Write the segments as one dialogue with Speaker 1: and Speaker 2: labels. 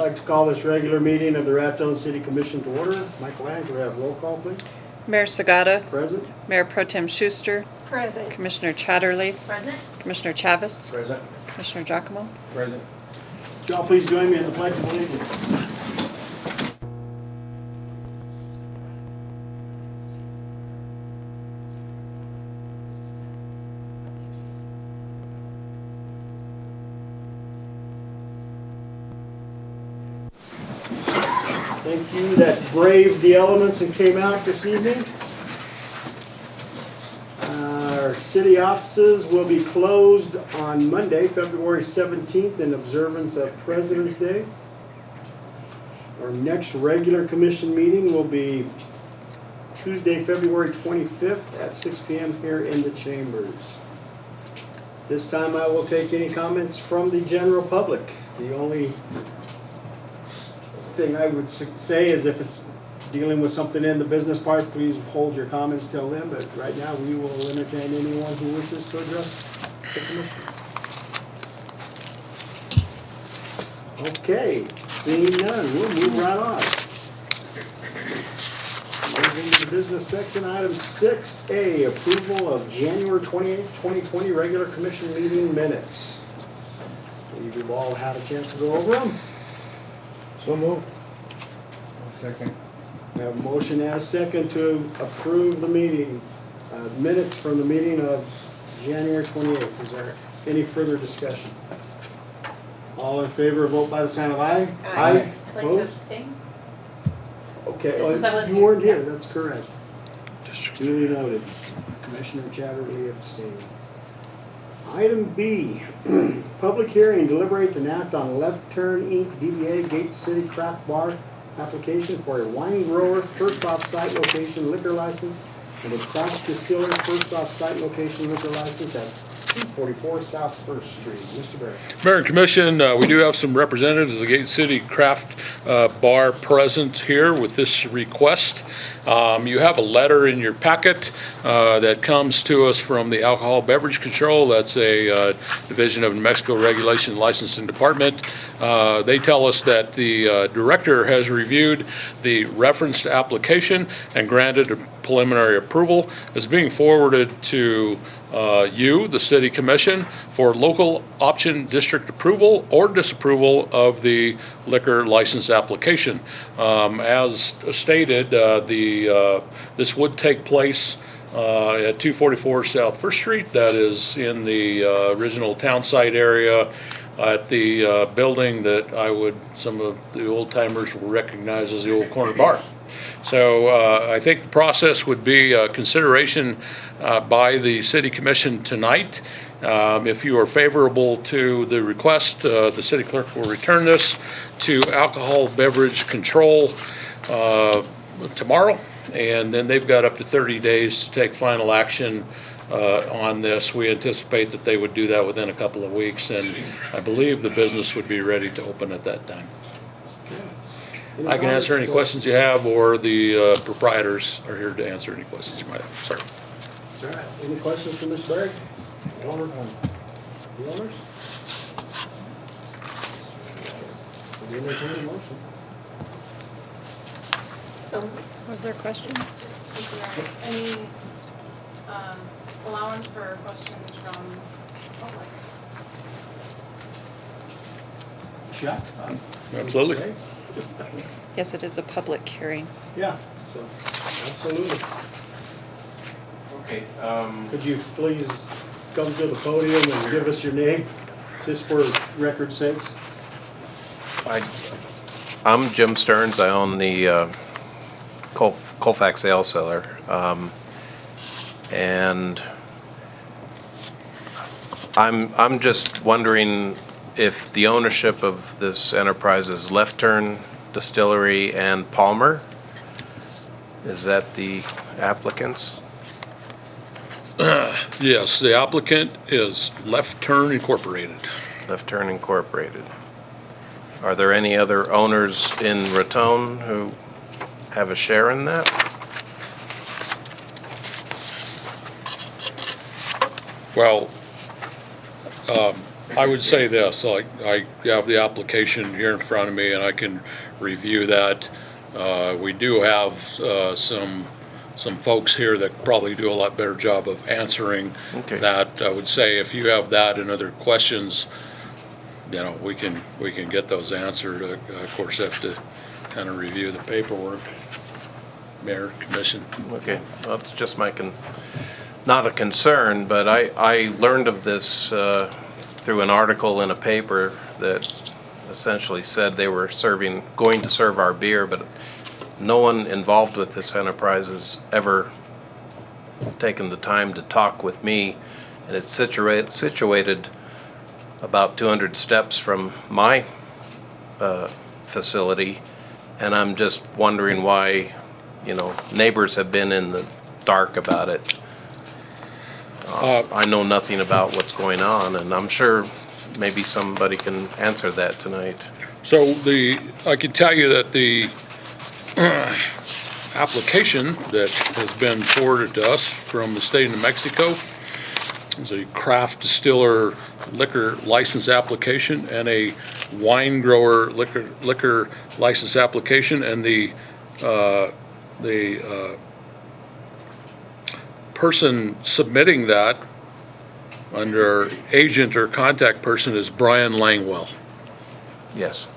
Speaker 1: like to call this regular meeting of the Raton City Commission to order. Michael Lang, do we have roll call, please?
Speaker 2: Mayor Sagata.
Speaker 1: Present.
Speaker 2: Mayor Pro Tem Schuster.
Speaker 3: Present.
Speaker 2: Commissioner Chatterley.
Speaker 3: Present.
Speaker 2: Commissioner Chavez.
Speaker 4: Present.
Speaker 2: Commissioner Giacomo.
Speaker 4: Present.
Speaker 1: Would y'all please join me in the Pledge of Allegiance? Thank you that braved the elements and came out this evening. Our city offices will be closed on Monday, February 17th in observance of President's Day. Our next regular commission meeting will be Tuesday, February 25th at 6 p.m. here in the chambers. This time I will take any comments from the general public. The only thing I would say is if it's dealing with something in the business part, please hold your comments till then, but right now we will entertain anyone who wishes to address the commission. Okay, seeing none, we'll move right on. Moving into the business section, item 6A, approval of January 28, 2020 regular commission meeting minutes. You've all had a chance to go over them.
Speaker 4: So moved. Second.
Speaker 1: We have a motion and a second to approve the meeting, minutes from the meeting of January 28th. Is there any further discussion? All in favor, vote by the sign of aye.
Speaker 3: Aye. I'd like to
Speaker 1: Opposed?
Speaker 3: abstain.
Speaker 1: Okay,
Speaker 3: Since I wasn't
Speaker 1: you weren't
Speaker 3: here,
Speaker 1: here,
Speaker 3: yeah.
Speaker 1: that's correct. Duly noted. Commissioner Chatterley abstained. Item B, public hearing, deliberate and act on Left Turn Inc. DBA Gates City Craft Bar application for a wine grower first off-site location liquor license and a craft distiller first off-site location liquor license at 244 South First Street. Mr. Barrett.
Speaker 5: Mayor and Commission, we do have some representatives of the Gate City Craft Bar present here with this request. You have a letter in your packet that comes to us from the Alcohol Beverage Control. That's a division of New Mexico Regulation and Licensing Department. They tell us that the director has reviewed the referenced application and granted a preliminary approval. Is being forwarded to you, the City Commission, for local option district approval or disapproval of the liquor license application. As stated, this would take place at 244 South First Street. That is in the original town site area at the building that some of the old timers will recognize as the old corner bar. So I think the process would be consideration by the City Commission tonight. If you are favorable to the request, the City Clerk will return this to Alcohol Beverage Control tomorrow, and then they've got up to 30 days to take final action on this. We anticipate that they would do that within a couple of weeks, and I believe the business would be ready to open at that time. I can answer any questions you have, or the proprietors are here to answer any questions you might have. Sorry.
Speaker 1: All right. Any questions for Mr. Barrett? The owners? Would you entertain a motion?
Speaker 3: So,
Speaker 2: Was there questions?
Speaker 3: is there any allowance for questions from public?
Speaker 1: Yeah.
Speaker 5: Absolutely.
Speaker 2: Yes, it is a public hearing.
Speaker 1: Yeah, so, absolutely.
Speaker 4: Okay.
Speaker 1: Could you please come to the podium and give us your name, just for record's sakes?
Speaker 6: I'm Jim Stearns. I own the Colfax Ale Cellar. And I'm just wondering if the ownership of this enterprise is Left Turn Distillery and Palmer. Is that the applicants?
Speaker 5: Yes, the applicant is Left Turn Incorporated.
Speaker 6: Left Turn Incorporated. Are there any other owners in Raton who have a share in that?
Speaker 5: Well, I would say this, like, I have the application here in front of me and I can review that. We do have, some folks here that probably do a lot better job of answering
Speaker 6: Okay.
Speaker 5: that. I would say if you have that and other questions, you know, we can get those answered. Of course, have to kind of review the paperwork. Mayor, Commission.
Speaker 6: Okay, well, it's just not a concern, but I learned of this through an article in a paper that essentially said they were going to serve our beer, but no one involved with this enterprise has ever taken the time to talk with me, and it's situated about 200 steps from my facility, and I'm just wondering why, you know, neighbors have been in the dark about it. I know nothing about what's going on, and I'm sure maybe somebody can answer that tonight.
Speaker 5: So I can tell you that the application that has been forwarded to us from the state of New Mexico is a craft distiller liquor license application and a wine grower liquor license application, and the person submitting that under agent or contact person is Brian Langwell,
Speaker 6: Yes.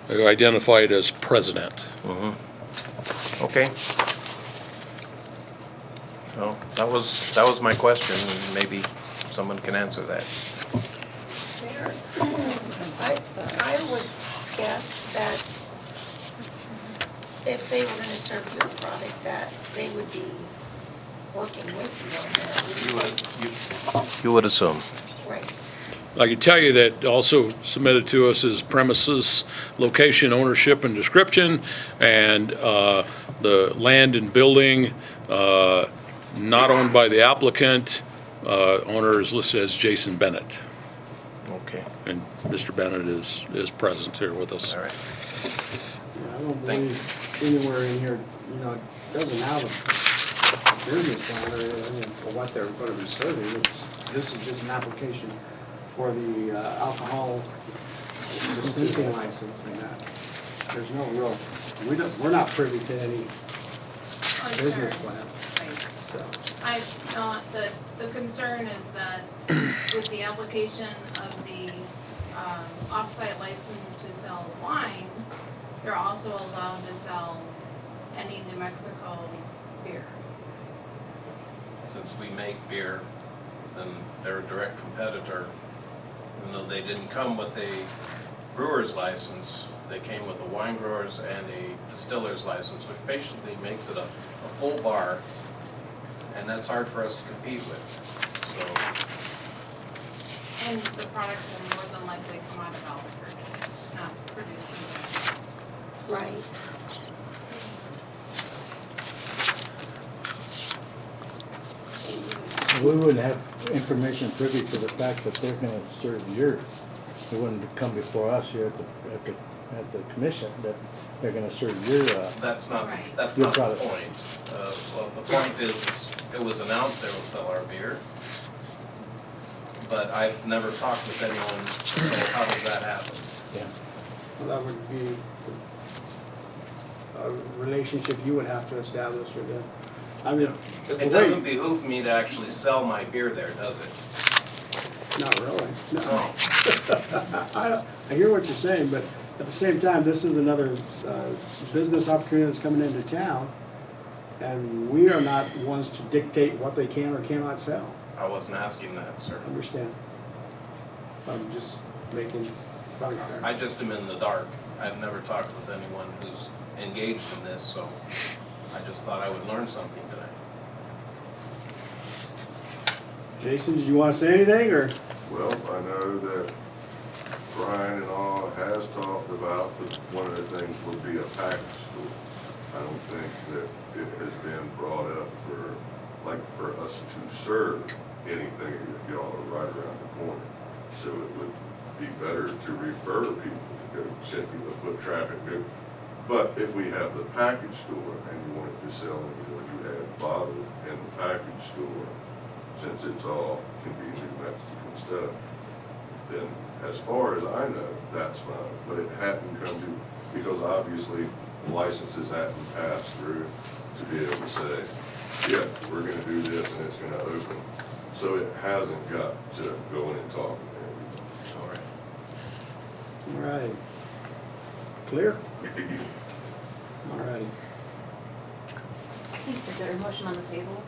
Speaker 5: who identified as president.
Speaker 6: Okay. Well, that was my question, and maybe someone can answer that.
Speaker 7: Mayor, I would guess that if they were gonna serve your product, that they would be working with you on that.
Speaker 6: You would assume.
Speaker 7: Right.
Speaker 5: I can tell you that also submitted to us is premises, location, ownership, and description, and the land and building not owned by the applicant. Owner is listed as Jason Bennett,
Speaker 6: Okay,
Speaker 5: and Mr. Bennett is present here with us.
Speaker 6: all right.
Speaker 1: Yeah, I don't
Speaker 6: Thank
Speaker 1: believe anywhere in here, you know, it doesn't have a business plan or anything for what they're gonna be serving. This is just an application for the alcohol dispensing license and that. There's no real, we're not privy to any business plan,
Speaker 3: Right.
Speaker 1: so.
Speaker 3: I thought that the concern is that with the application of the offsite license to sell wine, they're also allowed to sell any New Mexico beer.
Speaker 6: Since we make beer, then they're a direct competitor. Even though they didn't come with a brewer's license, they came with a wine grower's and a distiller's license, which basically makes it a full bar, and that's hard for us to compete with. So,
Speaker 3: And the product will more than likely come out of Albuquerque, it's not produced in New Mexico.
Speaker 7: Right.
Speaker 4: We wouldn't have information privy to the fact that they're gonna serve your, it wouldn't come before us here at the commission, that they're gonna serve your,
Speaker 6: that's not,
Speaker 3: Right.
Speaker 6: that's
Speaker 4: Your
Speaker 6: not the
Speaker 4: product.
Speaker 6: point. Well, the point is, it was announced they will sell our beer, but I've never talked with anyone, so how does that happen?
Speaker 4: yeah.
Speaker 1: Well, that would be a relationship you would have to establish with them. I mean, the
Speaker 6: It
Speaker 1: way-
Speaker 6: doesn't behoove me to actually sell my beer there, does it?
Speaker 1: Not really, no.
Speaker 6: No.
Speaker 1: I hear what you're saying, but at the same time, this is another business opportunity that's coming into town, and we are not ones to dictate what they can or cannot sell.
Speaker 6: I wasn't asking that, sir.
Speaker 1: Understand? I'm just making fun there.
Speaker 6: I just am in the dark. I've never talked with anyone who's engaged in this, so I just thought I would learn something tonight.
Speaker 1: Jason, did you want to say anything, or?
Speaker 8: Well, I know that Brian and all has talked about, that one of the things would be a package store. I don't think that it has been brought up for us to serve anything that y'all are right around the corner. So it would be better to refer people to go simply the foot traffic. But if we have the package store and you wanted to sell it, you had bottled in the package store, since it's all can be New Mexican stuff, then as far as I know, that's fine. But it hadn't come to, because obviously licenses hadn't passed through to be able to say, yeah, we're gonna do this and it's gonna open. So it hasn't got to go in and talk with everybody.
Speaker 1: All right. Clear? All righty.
Speaker 3: Is there a motion on the table?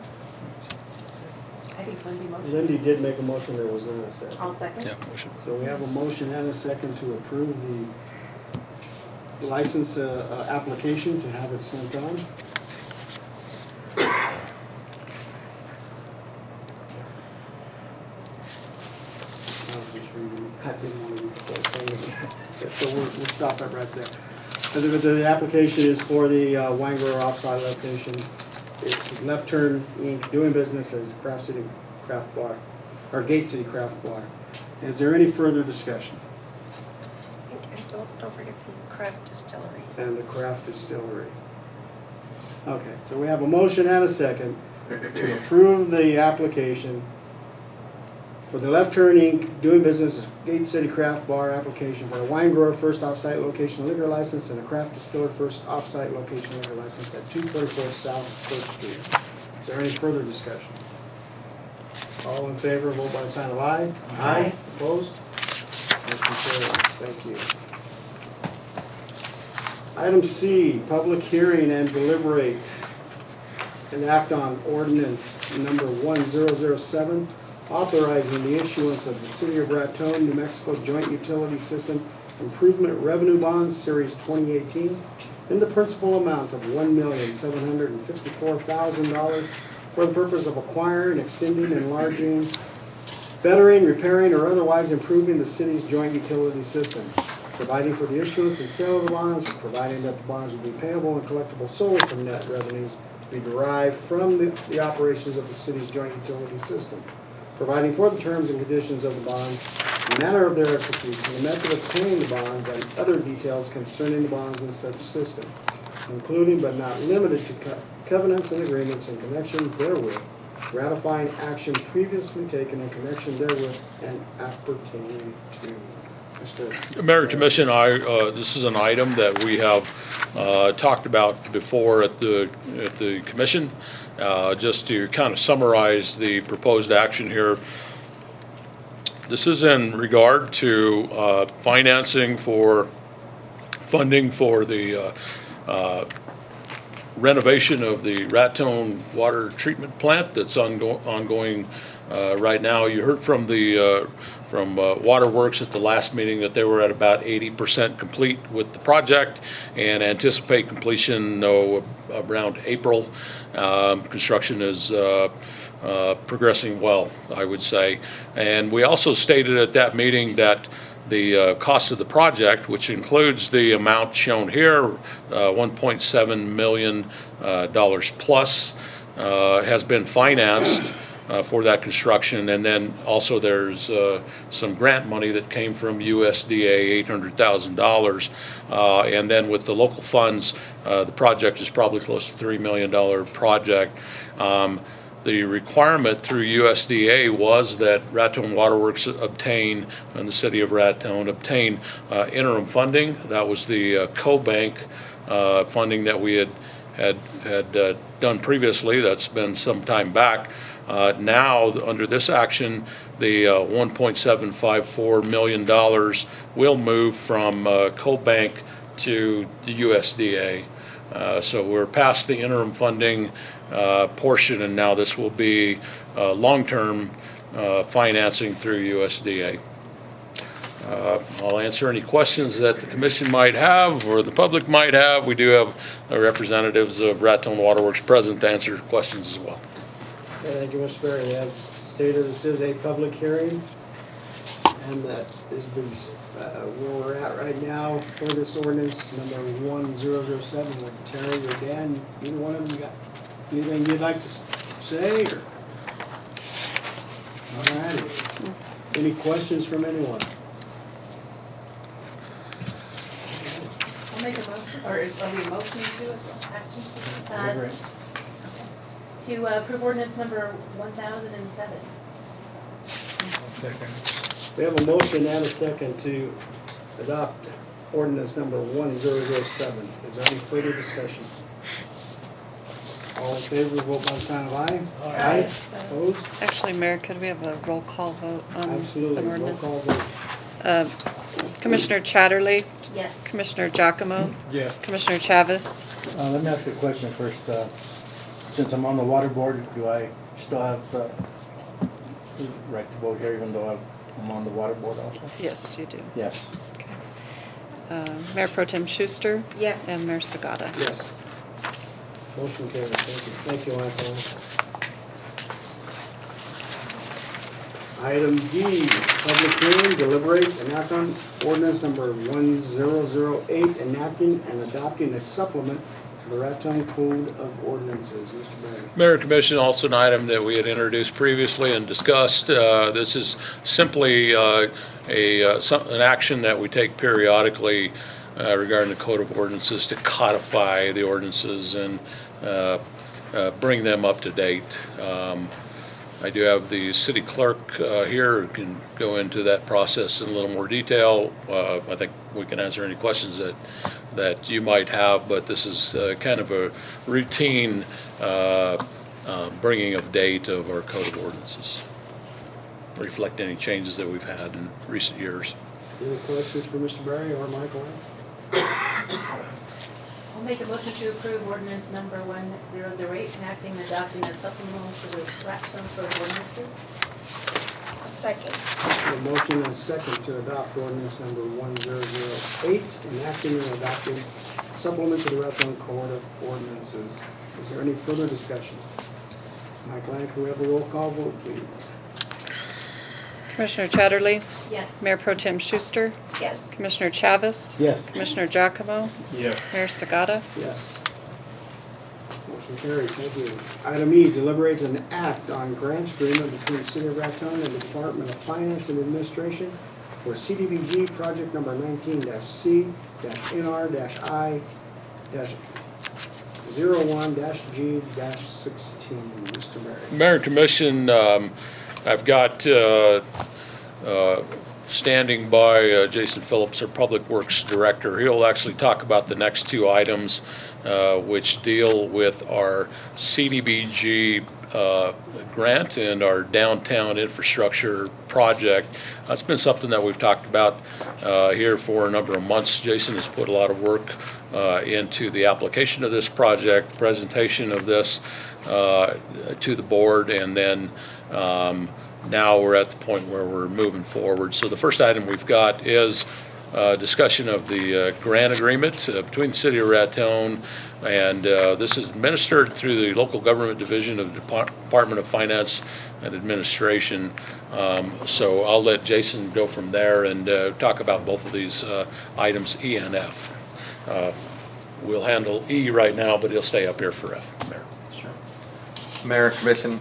Speaker 3: I think Lindy motioned.
Speaker 1: Lindy did make a motion, there was not a second.
Speaker 3: I'll second.
Speaker 5: Yeah, motion.
Speaker 1: So we have a motion and a second to approve the license application to have it sent on. I was just reading, I didn't want to read the whole thing. So we'll stop it right there. And the application is for the wine grower offsite location. It's Left Turn Inc., doing business as Craft City Craft Bar, or Gate City Craft Bar. Is there any further discussion?
Speaker 7: And don't forget the craft distillery.
Speaker 1: And the craft distillery. Okay, so we have a motion and a second to approve the application for the Left Turn Inc., doing business as Gate City Craft Bar application for a wine grower first off-site location liquor license and a craft distiller first off-site location liquor license at 224 South Church Street. Is there any further discussion? All in favor, vote by the sign of aye.
Speaker 7: Aye.
Speaker 1: Opposed? Motion carries. Thank you. Item C, public hearing and deliberate and act on ordinance number 1007, authorizing the issuance of the City of Raton, New Mexico Joint Utility System Improvement Revenue Bonds, Series 2018, in the principal amount of $1,754,000 for the purpose of acquiring, extending, enlarging, bettering, repairing, or otherwise improving the city's joint utility system, providing for the issuance and sale of the bonds, providing that the bonds will be payable and collectible solely from net revenues to be derived from the operations of the city's joint utility system, providing for the terms and conditions of the bonds, the manner of their execution, the method of paying the bonds, and other details concerning the bonds in such system, including but not limited to covenants and agreements in connection therewith, ratifying action previously taken in connection therewith, and appertaining to. Mr.
Speaker 5: Mayor and Commission, this is an item that we have talked about before at the commission. Just to kind of summarize the proposed action here. This is in regard to funding for the renovation of the Raton water treatment plant that's ongoing right now. You heard from the Waterworks at the last meeting that they were at about 80% complete with the project and anticipate completion around April. Construction is progressing well, I would say. And we also stated at that meeting that the cost of the project, which includes the amount shown here, $1.7 million plus, has been financed for that construction, and then also there's some grant money that came from USDA, $800,000, and then with the local funds, the project is probably close to $3 million project. The requirement through USDA was that Raton Waterworks obtain, and the city of Raton obtain interim funding. That was the co-bank funding that we had done previously. That's been some time back. Now, under this action, the $1.754 million will move from co-bank to the USDA. So we're past the interim funding portion, and now this will be long-term financing through USDA. I'll answer any questions that the commission might have or the public might have. We do have representatives of Raton Waterworks present to answer questions as well.
Speaker 1: Okay, thank you, Mr. Berry. As stated, this is a public hearing, and that is where we're at right now for this ordinance, number 1007. With Terry or Dan, either one of them got anything you'd like to say? Or? All righty. Any questions from anyone?
Speaker 3: I'll make a motion, or are we motioning to it, actions to it?
Speaker 9: to approve ordinance number 1007.
Speaker 1: We have a motion and a second to adopt ordinance number 1007. Is there any further discussion? All in favor, vote by the sign of aye. Aye. Opposed?
Speaker 2: Actually, Mayor, could we have a roll call vote on
Speaker 1: Absolutely.
Speaker 2: the
Speaker 1: Roll call
Speaker 2: ordinance?
Speaker 1: vote.
Speaker 2: Commissioner Chatterley,
Speaker 9: Yes.
Speaker 2: Commissioner Giacomo,
Speaker 4: Yes.
Speaker 2: Commissioner Chavez.
Speaker 4: Let me ask a question first. Since I'm on the water board, do I still have right to vote here even though I'm on the water board also?
Speaker 2: Yes, you do.
Speaker 4: Yes.
Speaker 2: Okay. Mayor Pro Tem Schuster
Speaker 9: Yes.
Speaker 2: and Mayor Sagata.
Speaker 1: Yes. Motion carries. Thank you. Thank you, Michael. Item D, public hearing, deliberate, and act on ordinance number 1008, enacting and adopting a supplement to the Raton Code of Ordinances. Mr. Barry.
Speaker 5: Mayor and Commission, also an item that we had introduced previously and discussed. This is simply an action that we take periodically regarding the Code of Ordinances to codify the ordinances and bring them up to date. I do have the city clerk here who can go into that process in a little more detail. I think we can answer any questions that you might have, but this is kind of a routine bringing of date of our Code of Ordinances, reflect any changes that we've had in recent years.
Speaker 1: Any questions for Mr. Barry or Michael?
Speaker 9: I'll make a motion to approve ordinance number 1008, enacting and adopting a supplemental to the Raton Code of Ordinances.
Speaker 7: Second.
Speaker 1: A motion and a second to adopt ordinance number 1008, enacting and adopting supplement to the Raton Code of Ordinances. Is there any further discussion? Michael, can we have a roll call vote, please?
Speaker 2: Commissioner Chatterley,
Speaker 9: Yes.
Speaker 2: Mayor Pro Tem Schuster,
Speaker 7: Yes.
Speaker 2: Commissioner Chavez.
Speaker 4: Yes.
Speaker 2: Commissioner Giacomo,
Speaker 4: Yes.
Speaker 2: Mayor Sagata.
Speaker 1: Yes. Motion carried. Thank you. Item E, deliberate and act on grant agreement between the City of Raton and the Department of Finance and Administration for CDBG project number 19-C-NR-I-01-G-16. Mr. Barry.
Speaker 5: Mayor and Commission, I've got standing by Jason Phillips, our Public Works Director. He'll actually talk about the next two items, which deal with our CDBG grant and our downtown infrastructure project. That's been something that we've talked about here for a number of months. Jason has put a lot of work into the application of this project, presentation of this to the board, and then now we're at the point where we're moving forward. So the first item we've got is discussion of the grant agreement between the City of Raton, and this is administered through the local government division of the Department of Finance and Administration. So I'll let Jason go from there and talk about both of these items, E and F. We'll handle E right now, but he'll stay up here for F, Mayor.
Speaker 10: Mayor, Commission,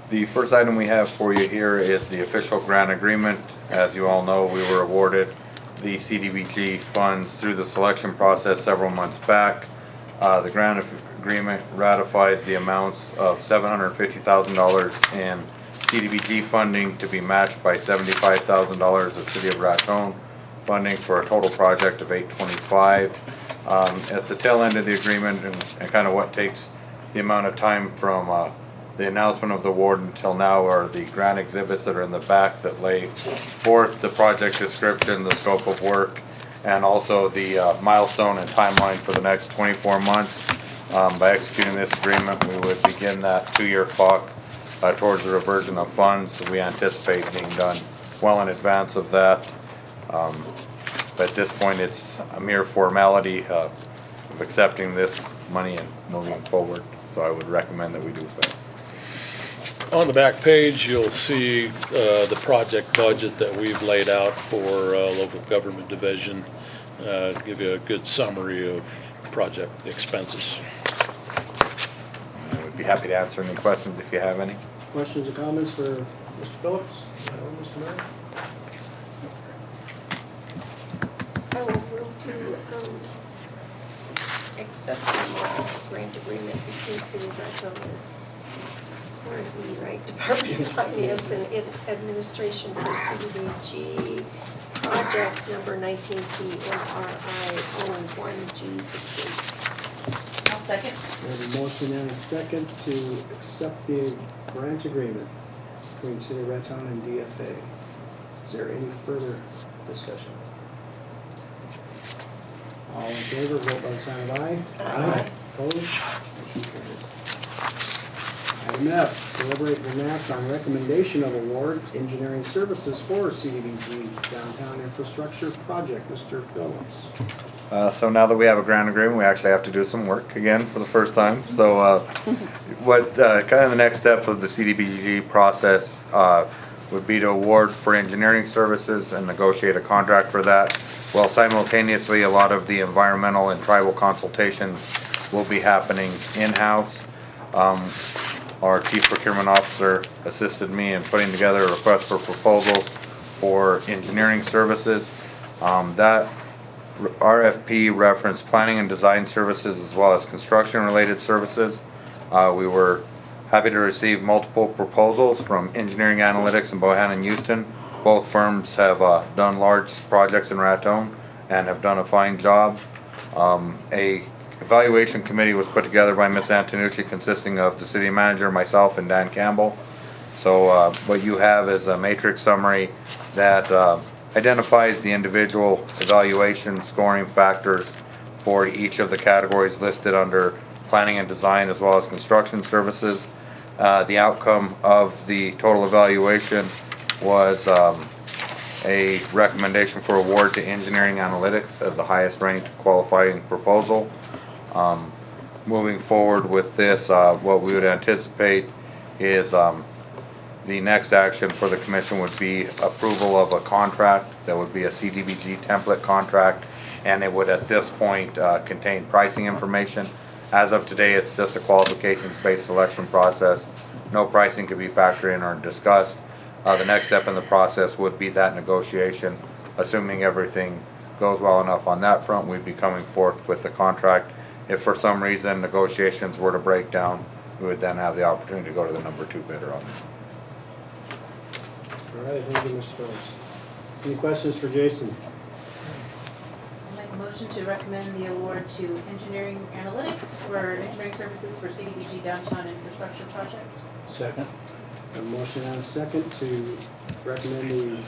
Speaker 10: the first item we have for you here is the official grant agreement. As you all know, we were awarded the CDBG funds through the selection process several months back. The grant agreement ratifies the amounts of $750,000 in CDBG funding to be matched by $75,000 of City of Raton funding for a total project of $825,000. At the tail end of the agreement and kind of what takes the amount of time from the announcement of the award until now are the grant exhibits that are in the back that lay forth the project description, the scope of work, and also the milestone and timeline for the next 24 months. By executing this agreement, we would begin that 2-year clock towards the reversion of funds. We anticipate being done well in advance of that. But at this point, it's a mere formality of accepting this money and moving forward. So I would recommend that we do so.
Speaker 5: On the back page, you'll see the project budget that we've laid out for local government division. Give you a good summary of project expenses.
Speaker 10: I would be happy to answer any questions if you have any.
Speaker 1: Questions or comments for Mr. Phillips or Mr. Mayor?
Speaker 7: I will move to approve. accept the grant agreement between City of Raton and, where did we write, Department of Finance and Administration for CDBG project number 19CMRI-01G16.
Speaker 9: I'll second.
Speaker 1: We have a motion and a second to accept the grant agreement between City of Raton and DFA. Is there any further discussion? All in favor, vote by the sign of aye.
Speaker 7: Aye.
Speaker 1: Opposed? Motion carries. Item F, deliberate and act on recommendation of award engineering services for CDBG downtown infrastructure project. Mr. Phillips.
Speaker 10: So now that we have a grant agreement, we actually have to do some work again for the first time. So kind of the next step of the CDBG process would be to award for engineering services and negotiate a contract for that. While simultaneously, a lot of the environmental and tribal consultation will be happening in-house. Our chief procurement officer assisted me in putting together a request for proposals for engineering services. That RFP referenced planning and design services as well as construction related services. We were happy to receive multiple proposals from Engineering Analytics in Bohan and Houston. Both firms have done large projects in Raton and have done a fine job. A evaluation committee was put together by Ms. Antonucci consisting of the city manager, myself, and Dan Campbell. So what you have is a matrix summary that identifies the individual evaluation scoring factors for each of the categories listed under planning and design as well as construction services. The outcome of the total evaluation was a recommendation for award to Engineering Analytics as the highest ranked qualifying proposal. Moving forward with this, what we would anticipate is the next action for the commission would be approval of a contract that would be a CDBG template contract, and it would at this point contain pricing information. As of today, it's just a qualifications-based selection process. No pricing could be factored in or discussed. The next step in the process would be that negotiation. Assuming everything goes well enough on that front, we'd be coming forth with the contract. If for some reason negotiations were to break down, we would then have the opportunity to go to the number 2 bidder on it.
Speaker 1: All right, thank you, Mr. Phillips. Any questions for Jason?
Speaker 9: I'll make a motion to recommend the award to Engineering Analytics for engineering services for CDBG downtown infrastructure project.
Speaker 4: Second.
Speaker 1: A motion and a second to recommend the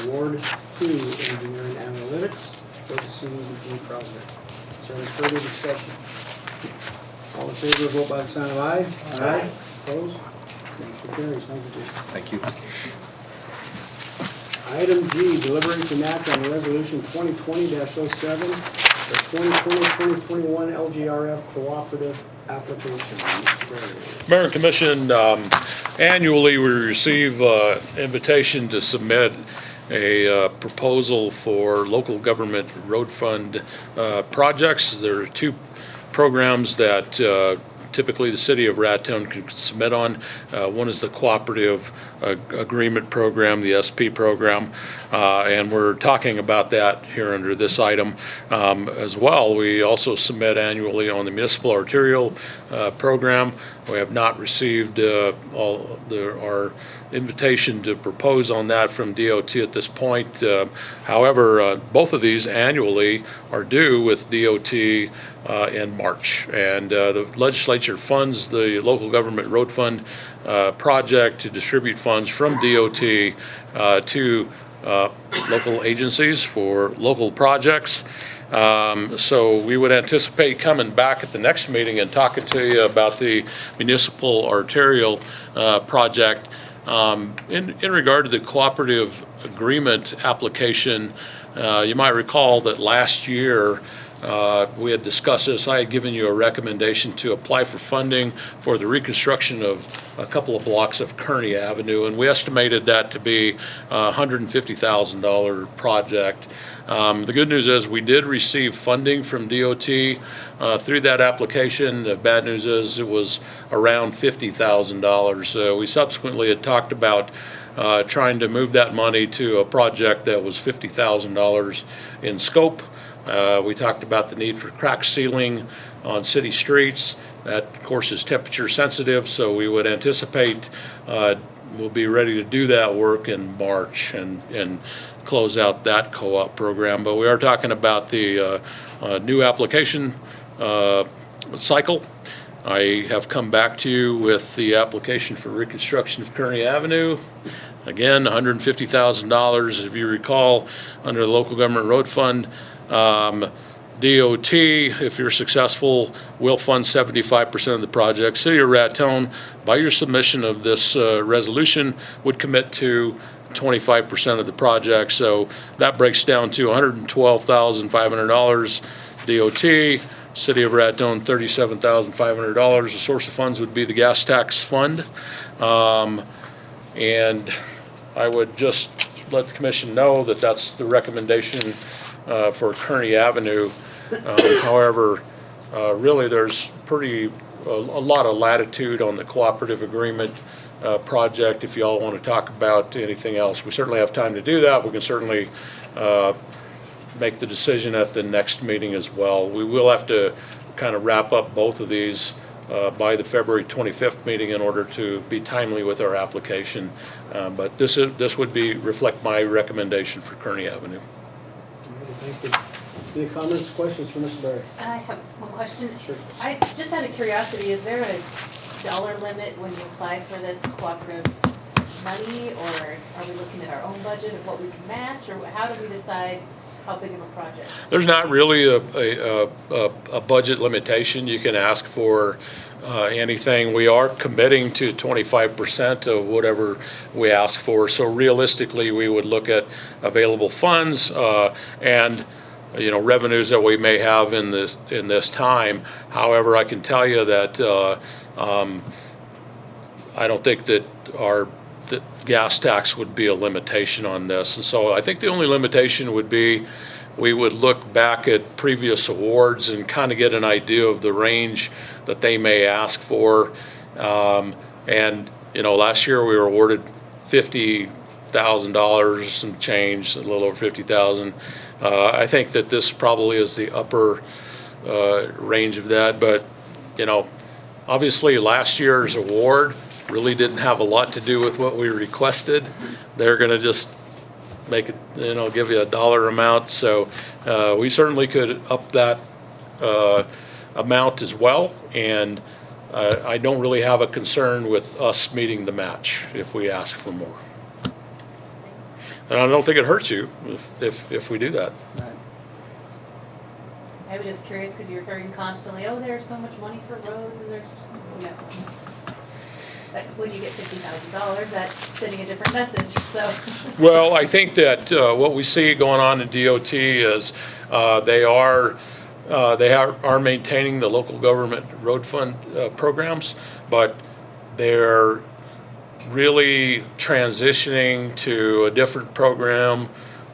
Speaker 1: award to Engineering Analytics for the CDBG project. Is there any further discussion? All in favor, vote by the sign of aye. Aye. Opposed? Motion carries. Thank you, Jason.
Speaker 10: Thank you.
Speaker 1: Item G, deliberate and act on resolution 2020-07, the 2020-2021 LGRF cooperative application. Mr. Berry.
Speaker 5: Mayor and Commission, annually we receive invitation to submit a proposal for local government road fund projects. There are 2 programs that typically the city of Raton can submit on. One is the cooperative agreement program, the SP program, and we're talking about that here under this item as well. We also submit annually on the municipal arterial program. We have not received our invitation to propose on that from DOT at this point. However, both of these annually are due with DOT in March, and the legislature funds the local government road fund project to distribute funds from DOT to local agencies for local projects. So we would anticipate coming back at the next meeting and talking to you about the municipal arterial project. In regard to the cooperative agreement application, you might recall that last year we had discussed this. I had given you a recommendation to apply for funding for the reconstruction of a couple of blocks of Kearney Avenue, and we estimated that to be a $150,000 project. The good news is we did receive funding from DOT through that application. The bad news is it was around $50,000. We subsequently had talked about trying to move that money to a project that was $50,000 in scope. We talked about the need for crack sealing on city streets. That, of course, is temperature sensitive, so we would anticipate we'll be ready to do that work in March and close out that co-op program. But we are talking about the new application cycle. I have come back to you with the application for reconstruction of Kearney Avenue. Again, $150,000, if you recall, under the Local Government Road Fund. DOT, if you're successful, will fund 75% of the project. City of Raton, by your submission of this resolution, would commit to 25% of the project. So that breaks down to $112,500 DOT. City of Raton, $37,500. The source of funds would be the gas tax fund. And I would just let the commission know that that's the recommendation for Kearney Avenue. However, really there's a lot of latitude on the cooperative agreement project if you all want to talk about anything else. We certainly have time to do that. We can certainly make the decision at the next meeting as well. We will have to kind of wrap up both of these by the February 25th meeting in order to be timely with our application. But this would reflect my recommendation for Kearney Avenue.
Speaker 1: Thank you. Any comments, questions for Mr. Barry?
Speaker 9: I have one question.
Speaker 1: Sure.
Speaker 9: I, just out of curiosity, is there a dollar limit when you apply for this cooperative money, or are we looking at our own budget of what we can match, or how do we decide how big of a project?
Speaker 5: There's not really a budget limitation. You can ask for anything. We are committing to 25% of whatever we ask for. So realistically, we would look at available funds and revenues that we may have in this time. However, I can tell you that I don't think that the gas tax would be a limitation on this. And so I think the only limitation would be we would look back at previous awards and kind of get an idea of the range that they may ask for. And last year we were awarded $50,000 and change, a little over 50,000. I think that this probably is the upper range of that, but obviously last year's award really didn't have a lot to do with what we requested. They're going to just make it, give you a dollar amount. So we certainly could up that amount as well. And I don't really have a concern with us meeting the match if we ask for more. And I don't think it hurts you if we do that.
Speaker 1: Right.
Speaker 9: I was just curious because you're hearing constantly, oh, there's so much money for roads and there's, But when you get $50,000, that's sending a different message, so.
Speaker 5: Well, I think that what we see going on in DOT is they are maintaining the local government road fund programs, but they're really transitioning to a different program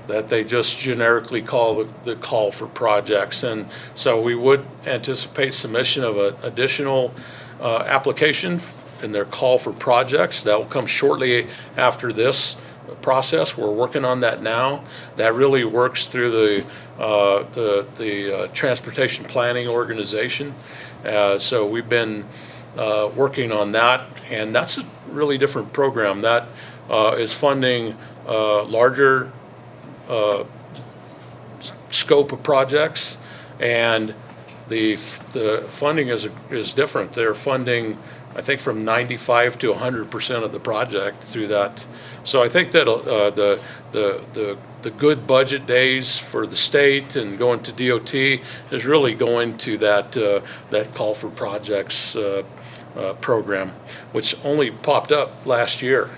Speaker 5: that they just generically call the call for projects. And so we would anticipate submission of an additional application in their call for projects. That will come shortly after this process. We're working on that now. That really works through the Transportation Planning Organization. So we've been working on that, and that's a really different program. That is funding larger scope of projects, and the funding is different. They're funding, I think, from 95 to 100% of the project through that. So I think that the good budget days for the state and going to DOT is really going to that call for projects program, which only popped up last year,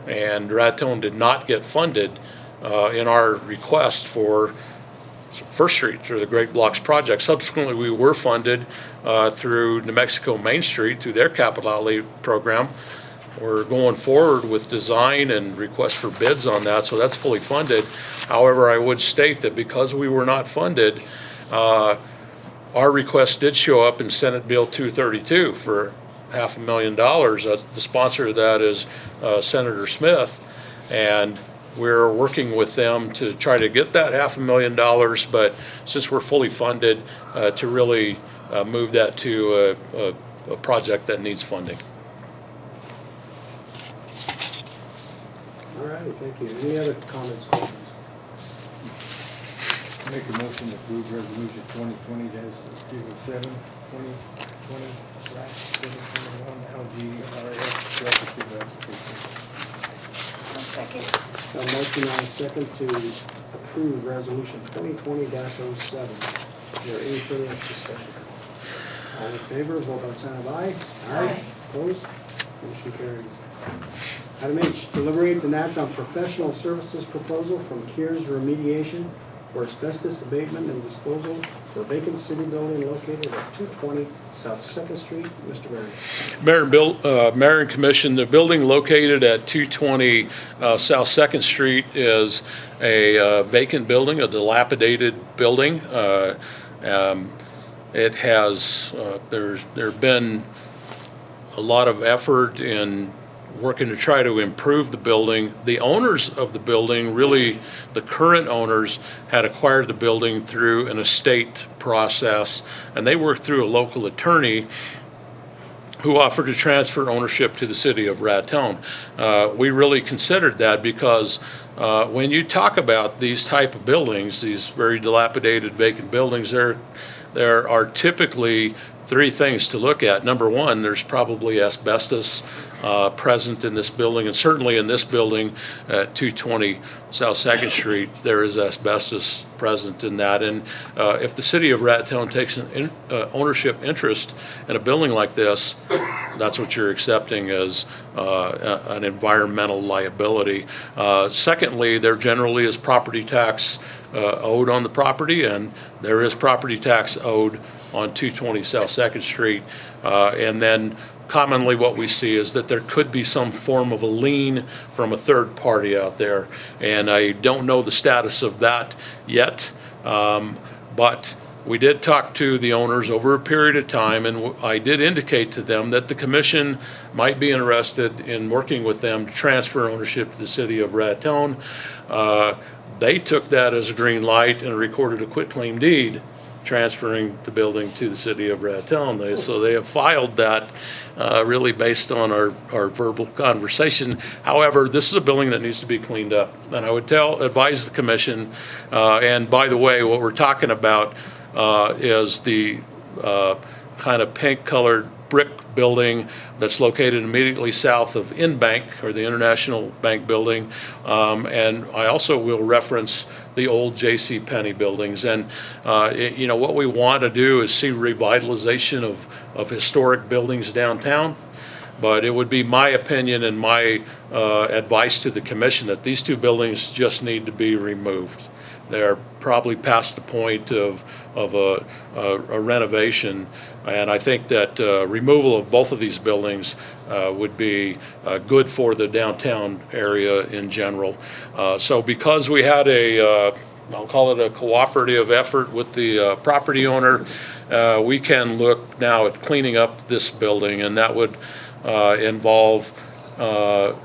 Speaker 5: and Raton did not get funded in our request for First Street through the Great Blocks project. Subsequently, we were funded through New Mexico Main Street through their capital outlay program. We're going forward with design and request for bids on that, so that's fully funded. However, I would state that because we were not funded, our request did show up in Senate Bill 232 for $500,000. The sponsor of that is Senator Smith, and we're working with them to try to get that $500,000, but since we're fully funded, to really move that to a project that needs funding.
Speaker 1: All right, thank you. Any other comments, questions?
Speaker 4: Make a motion to approve resolution 2020-07, 2020/721 LGRF cooperative application.
Speaker 7: I'll second.
Speaker 1: A motion and a second to approve resolution 2020-07. Is there any further discussion? All in favor, vote by sign of aye.
Speaker 7: Aye.
Speaker 1: Opposed? Motion carries. Item H, deliberate and act on professional services proposal from Kears Remediation for asbestos abatement and disposal for vacant city building located at 220 South Second Street. Mr. Barry.
Speaker 5: Mayor and Commission, the building located at 220 South Second Street is a vacant building, a dilapidated building. It has, there's been a lot of effort in working to try to improve the building. The owners of the building, really the current owners, had acquired the building through an estate process, and they worked through a local attorney who offered to transfer ownership to the city of Raton. We really considered that because when you talk about these type of buildings, these very dilapidated vacant buildings, there are typically three things to look at. Number one, there's probably asbestos present in this building, and certainly in this building at 220 South Second Street, there is asbestos present in that. And if the city of Raton takes an ownership interest in a building like this, that's what you're accepting as an environmental liability. Secondly, there generally is property tax owed on the property, and there is property tax owed on 220 South Second Street. And then commonly what we see is that there could be some form of a lien from a third party out there. And I don't know the status of that yet, but we did talk to the owners over a period of time, and I did indicate to them that the commission might be interested in working with them to transfer ownership to the city of Raton. They took that as a green light and recorded a quitclaim deed transferring the building to the city of Raton. So they have filed that really based on our verbal conversation. However, this is a building that needs to be cleaned up, and I would advise the commission, and by the way, what we're talking about is the kind of pink colored brick building that's located immediately south of InBank, or the International Bank building. And I also will reference the old J.C. Penney buildings. And you know, what we want to do is see revitalization of historic buildings downtown. But it would be my opinion and my advice to the commission that these two buildings just need to be removed. They're probably past the point of a renovation, and I think that removal of both of these buildings would be good for the downtown area in general. So because we had I'll call it a cooperative effort with the property owner, we can look now at cleaning up this building, and that would involve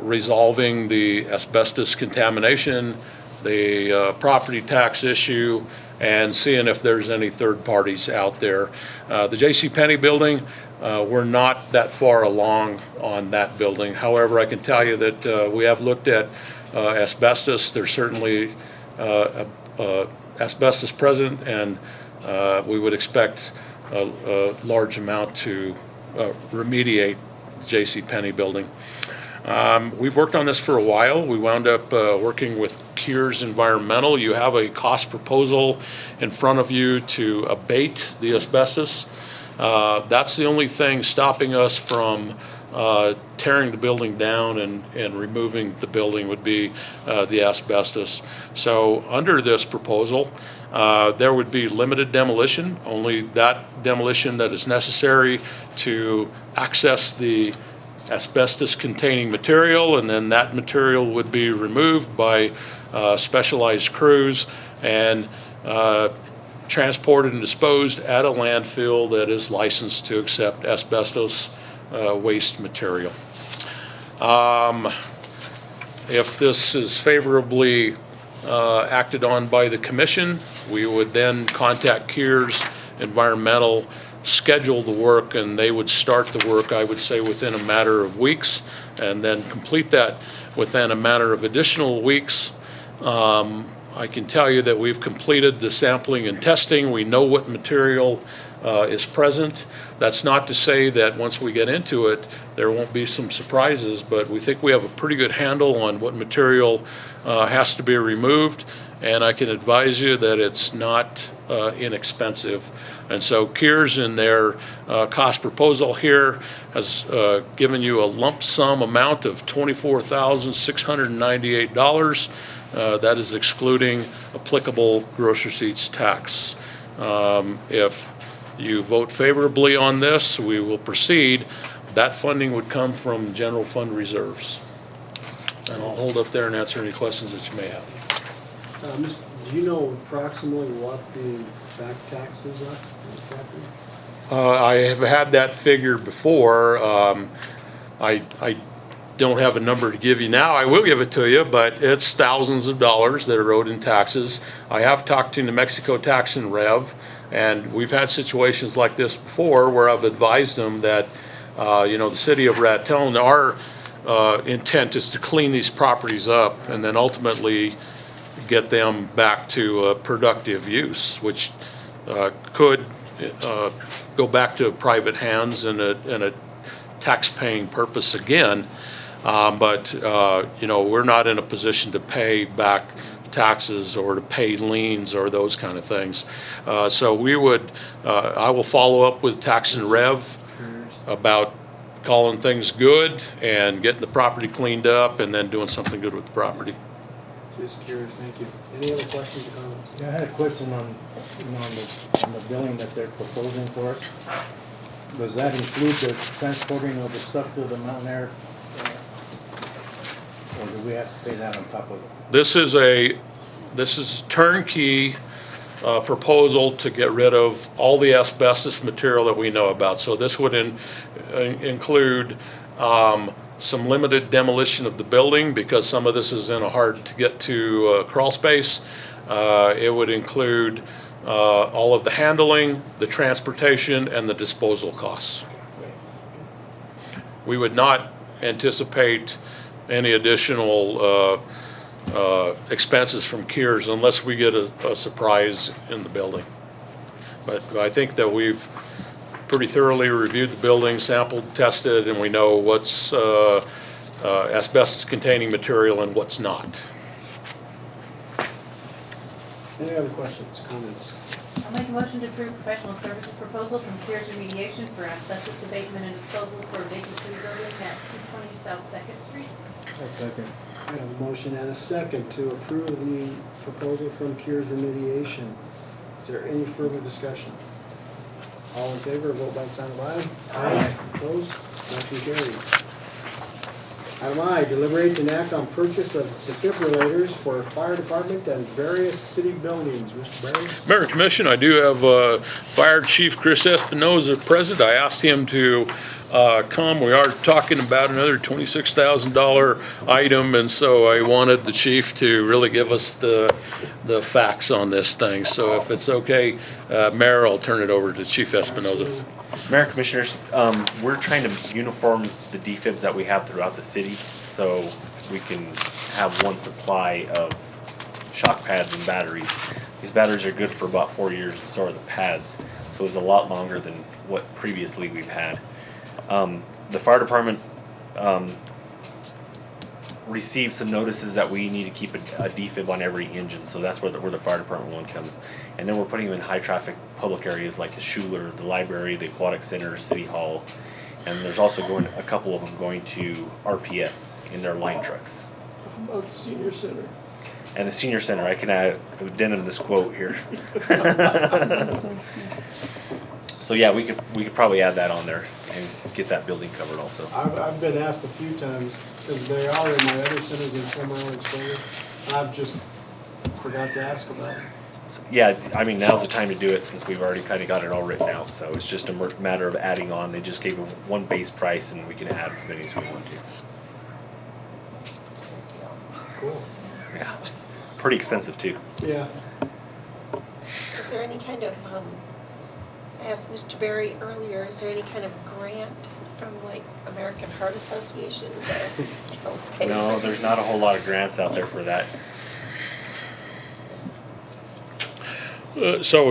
Speaker 5: resolving the asbestos contamination, the property tax issue, and seeing if there's any third parties out there. The J.C. Penney building, we're not that far along on that building. However, I can tell you that we have looked at asbestos. There's certainly asbestos present, and we would expect a large amount to remediate the J.C. Penney building. We've worked on this for a while. We wound up working with Kears Environmental. You have a cost proposal in front of you to abate the asbestos. That's the only thing stopping us from tearing the building down and removing the building would be the asbestos. So under this proposal, there would be limited demolition, only that demolition that is necessary to access the asbestos containing material, and then that material would be removed by specialized crews and transported and disposed at a landfill that is licensed to accept asbestos waste material. If this is favorably acted on by the commission, we would then contact Kears Environmental, schedule the work, and they would start the work, I would say, within a matter of weeks, and then complete that within a matter of additional weeks. I can tell you that we've completed the sampling and testing. We know what material is present. That's not to say that once we get into it, there won't be some surprises, but we think we have a pretty good handle on what material has to be removed, and I can advise you that it's not inexpensive. And so Kears, in their cost proposal here, has given you a lump sum amount of $24,698. That is excluding applicable gross receipts tax. If you vote favorably on this, we will proceed. That funding would come from general fund reserves. And I'll hold up there and answer any questions that you may have.
Speaker 1: Do you know approximately what the back taxes are on the property?
Speaker 5: I have had that figure before. I don't have a number to give you now. I will give it to you, but it's thousands of dollars that are owed in taxes. I have talked to New Mexico Tax and Rev, and we've had situations like this before where I've advised them that, the city of Raton, our intent is to clean these properties up and then ultimately get them back to productive use, which could go back to private hands and a tax-paying purpose again. But we're not in a position to pay back taxes or to pay liens or those kind of things. So I will follow up with Tax and Rev about calling things good and getting the property cleaned up and then doing something good with the property.
Speaker 1: Just curious, thank you. Any other questions or comments?
Speaker 4: Yeah, I had a question on the billing that they're proposing for it. Does that include the transporting of the stuff to the mountain air? Or do we have to pay that on top of it?
Speaker 5: This is turnkey proposal to get rid of all the asbestos material that we know about. So this would include some limited demolition of the building because some of this is in a hard to get to crawl space. It would include all of the handling, the transportation, and the disposal costs. We would not anticipate any additional expenses from Kears unless we get a surprise in the building. But I think that we've pretty thoroughly reviewed the building, sampled, tested, and we know what's asbestos-containing material and what's not.
Speaker 1: Any other questions, comments?
Speaker 9: I'll make a motion to approve professional services proposal from Kears Remediation for asbestos abatement and disposal for a vacant city building at 220 South 2nd Street.
Speaker 4: Second.
Speaker 1: I have a motion and a second to approve the proposal from Kears Remediation. Is there any further discussion? All in favor, vote by sign of aye. Aye. Opposed? Motion carries. Item I, deliberate and act on purchase of defibrillators for fire department and various city buildings. Mr. Barry?
Speaker 5: Mayor and Commission, I do have Fire Chief Chris Espinoza present. I asked him to come. We are talking about another $26,000 item, and so I wanted the chief to really give us the facts on this thing. So if it's okay, Mayor, I'll turn it over to Chief Espinoza.
Speaker 11: Mayor, Commissioners, we're trying to uniform the defibs that we have throughout the city so we can have one supply of shock pads and batteries. These batteries are good for about 4 years, and so are the pads. So it's a lot longer than what previously we've had. The fire department received some notices that we need to keep a defib on every engine, so that's where the fire department one comes. And then we're putting them in high traffic public areas like the Schuler, the library, the aquatic center, City Hall, and there's also a couple of them going to RPS in their line trucks.
Speaker 1: How about senior center?
Speaker 11: And the senior center, I can add addendum this quote here. So yeah, we could probably add that on there and get that building covered also.
Speaker 1: I've been asked a few times, because they are in my other centers in Summerall and Springer. I've just forgot to ask about it.
Speaker 11: So, yeah, I mean, now's the time to do it since we've already kind of got it all written out. So it's just a matter of adding on. They just gave one base price and we can add as many as we want to.
Speaker 1: Cool.
Speaker 11: Yeah. Pretty expensive too.
Speaker 1: Yeah.
Speaker 7: Is there any kind of, I asked Mr. Berry earlier, is there any kind of grant from like American Heart Association to help pay for
Speaker 11: No, there's not a
Speaker 7: these?
Speaker 11: whole lot of grants out there for that.
Speaker 5: So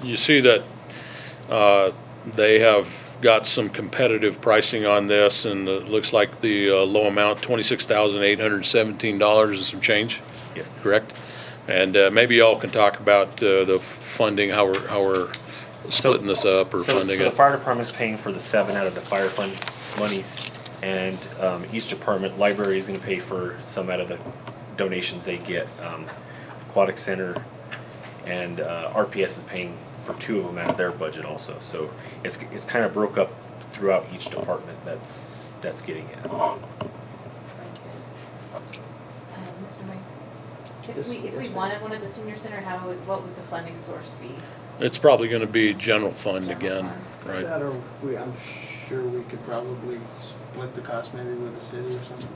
Speaker 5: you see that they have got some competitive pricing on this, and it looks like the low amount, $26,817 and some change,
Speaker 11: Yes.
Speaker 5: correct? And maybe y'all can talk about the funding, how we're splitting this up or funding
Speaker 11: So the
Speaker 5: it.
Speaker 11: fire department's paying for the 7 out of the fire fund monies, and each department, library is gonna pay for some out of the donations they get. Aquatic Center and RPS is paying for 2 of them out of their budget also. So it's kind of broke up throughout each department that's getting it.
Speaker 9: Mr. Mayor, if
Speaker 1: Yes,
Speaker 9: we
Speaker 1: yes, ma'am.
Speaker 9: wanted one at the senior center, what would the funding source be?
Speaker 5: It's probably gonna be general fund
Speaker 9: General
Speaker 5: again,
Speaker 9: fund.
Speaker 5: right?
Speaker 12: That or I'm sure we could probably split the cost maybe with the city or something.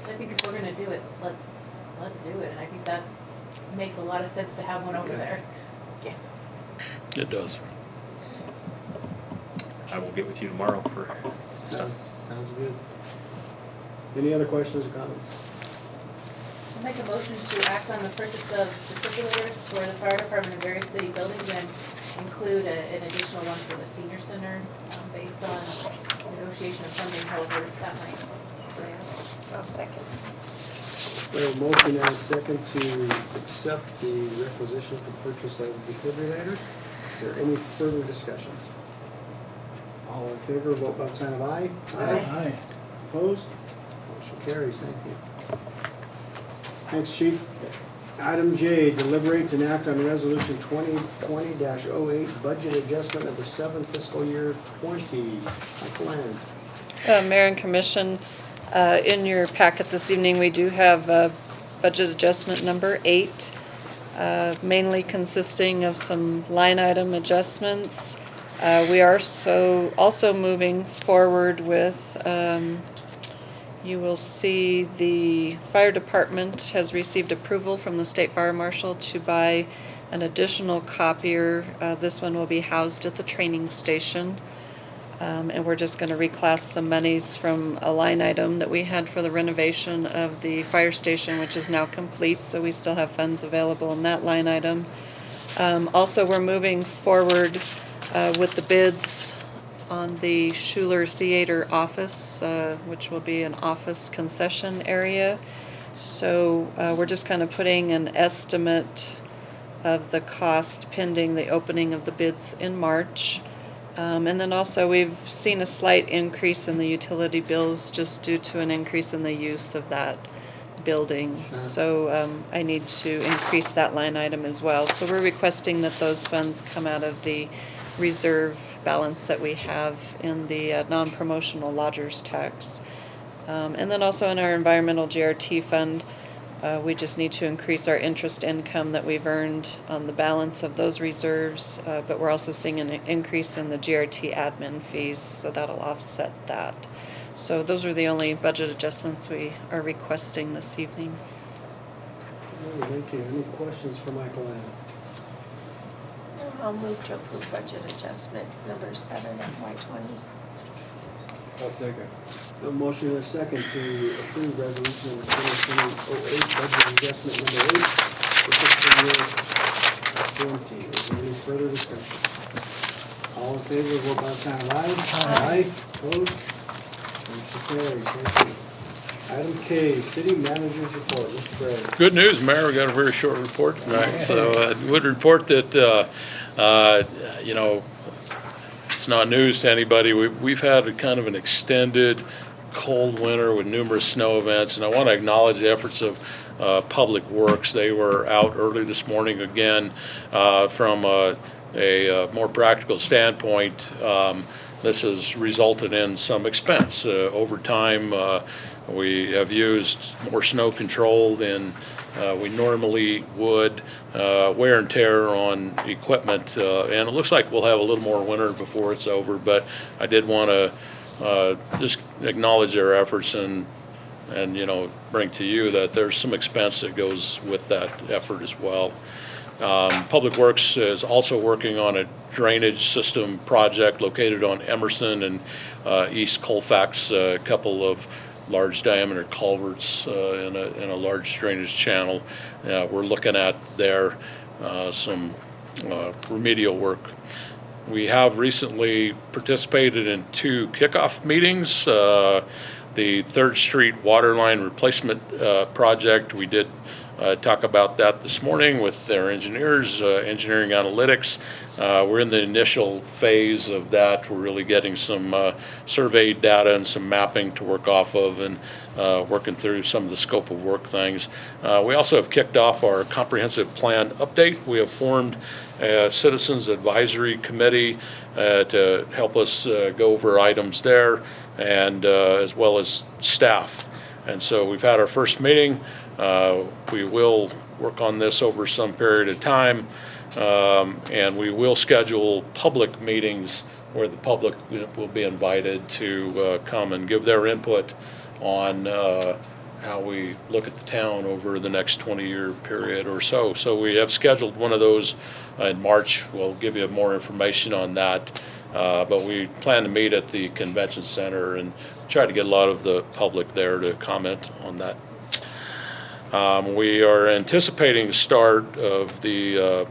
Speaker 9: I think if we're gonna do it, let's do it, and I think that makes a lot of sense to have one over
Speaker 12: Okay.
Speaker 9: there.
Speaker 5: It does.
Speaker 11: I will get with you tomorrow for stuff.
Speaker 12: Sounds good.
Speaker 1: Any other questions or comments?
Speaker 9: I'll make a motion to act on the purchase of defibrillators for the fire department in various city buildings and include an additional one for the senior center, based on negotiation of funding, however that might play out.
Speaker 7: I'll second.
Speaker 1: We have a motion and a second to accept the requisition for purchase of defibrillators. Is there any further discussion? All in favor, vote by the sign of aye.
Speaker 4: Aye.
Speaker 1: Opposed? Motion carries, thank you. Thanks, Chief. Item J, deliberate and act on resolution 2020-08, budget adjustment number 7, fiscal year 20. Michael Land.
Speaker 2: Mayor and Commission, in your packet this evening, we do have budget adjustment number 8, mainly consisting of some line item adjustments. We are also moving forward with, you will see the fire department has received approval from the state fire marshal to buy an additional copier. This one will be housed at the training station. And we're just gonna reclass some monies from a line item that we had for the renovation of the fire station, which is now complete, so we still have funds available in that line item. Also, we're moving forward with the bids on the Schuler Theater office, which will be an office concession area. So we're just kind of putting an estimate of the cost pending the opening of the bids in March. And then also we've seen a slight increase in the utility bills just due to an increase in the use of that building. So I need to increase that line item as well. So we're requesting that those funds come out of the reserve balance that we have in the non-promotional lodgers tax. And then also in our environmental GRT fund, we just need to increase our interest income that we've earned on the balance of those reserves, but we're also seeing an increase in the GRT admin fees, so that'll offset that. So those are the only budget adjustments we are requesting this evening.
Speaker 1: Thank you. Any questions for Michael Land?
Speaker 7: I'll move to approve budget adjustment number 7, FY20.
Speaker 4: I'll second.
Speaker 1: A motion and a second to approve resolution number 2020-08, budget adjustment number 8 for fiscal year 20. Is there any further discussion? All in favor, vote by the sign of aye. Aye. Opposed? Motion carries. Thank you. Item K, city manager's report. Mr. Gray.
Speaker 5: Good news, Mayor, we got a very short report tonight. So I would report that, you know, it's not news to anybody. We've had a kind of an extended cold winter with numerous snow events, and I want to acknowledge the efforts of Public Works. They were out early this morning again. From a more practical standpoint, this has resulted in some expense. Over time, we have used more snow control than we normally would, wear and tear on equipment, and it looks like we'll have a little more winter before it's over, but I did want to just acknowledge their efforts and and, bring to you that there's some expense that goes with that effort as well. Public Works is also working on a drainage system project located on Emerson and East Colfax, a couple of large diameter culverts in a large drainage channel. We're looking at there some remedial work. We have recently participated in 2 kickoff meetings. The 3rd Street water line replacement project, we did talk about that this morning with their engineers, engineering analytics. We're in the initial phase of that. We're really getting some survey data and some mapping to work off of, and working through some of the scope of work things. We also have kicked off our comprehensive plan update. We have formed a citizens advisory committee to help us go over items there, and as well as staff. And so we've had our first meeting. We will work on this over some period of time, and we will schedule public meetings where the public will be invited to come and give their input on how we look at the town over the next 20-year period or so. So we have scheduled one of those in March. We'll give you more information on that, but we plan to meet at the convention center and try to get a lot of the public there to comment on that. We are anticipating the start of the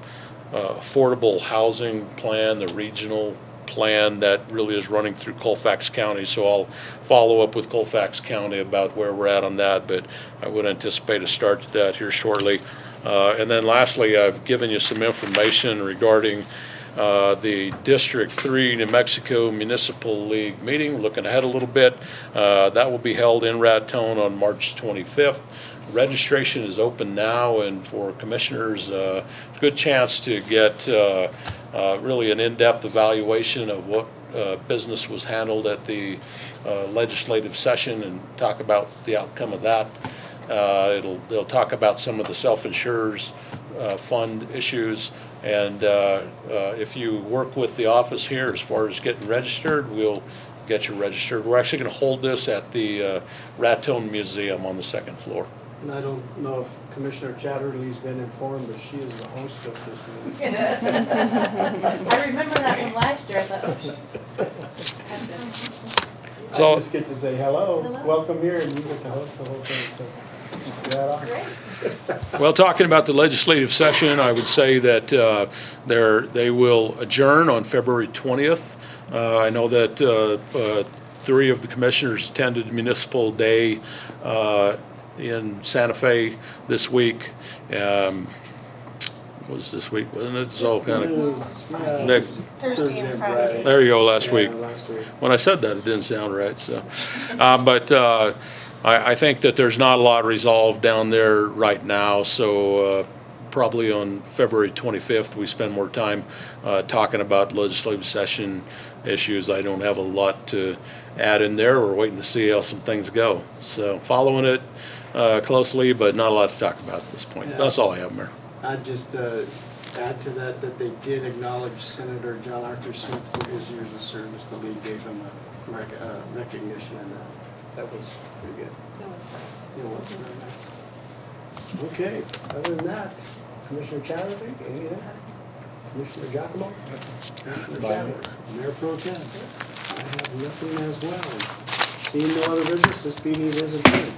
Speaker 5: affordable housing plan, the regional plan that really is running through Colfax County. So I'll follow up with Colfax County about where we're at on that, but I would anticipate a start to that here shortly. And then lastly, I've given you some information regarding the District 3 New Mexico Municipal League meeting. Looking ahead a little bit, that will be held in Raton on March 25th. Registration is open now, and for commissioners, good chance to get really an in-depth evaluation of what business was handled at the legislative session and talk about the outcome of that. They'll talk about some of the self-insurers fund issues, and if you work with the office here as far as getting registered, we'll get you registered. We're actually going to hold this at the Raton Museum on the 2nd floor.
Speaker 1: And I don't know if Commissioner Chatterley's been informed, but she is the host of this meeting.
Speaker 9: I remember that from last year. I thought, oh,
Speaker 5: So-
Speaker 1: I just get to say hello,
Speaker 9: Hello.
Speaker 1: welcome here, and you get to host the whole thing, so. Right on.
Speaker 9: great.
Speaker 5: Well, talking about the legislative session, I would say that they will adjourn on February 20th. I know that 3 of the commissioners attended Municipal Day in Santa Fe this week. Was this week, wasn't it? So kind of,
Speaker 7: Thursday and Friday.
Speaker 5: there you go, last
Speaker 1: Yeah,
Speaker 5: week.
Speaker 1: last week.
Speaker 5: When I said that, it didn't sound right, so. But I think that there's not a lot resolved down there right now, so probably on February 25th, we spend more time talking about legislative session issues. I don't have a lot to add in there. We're waiting to see how some things go. So following it closely, but not a lot to talk about at this point.
Speaker 1: Yeah.
Speaker 5: That's all I have, Mayor.
Speaker 1: I'd just add to that they did acknowledge Senator John Arthur Smith for his years of service. The league gave him a recognition, and that was pretty good.
Speaker 7: That was nice.
Speaker 1: It was very nice. Okay, other than that, Commissioner Chatterley, anything? Commissioner Giacomo? Commissioner Chatterley? Mayor Pro Tem? I have nothing as well. Seeing no other business, this meeting is adjourned.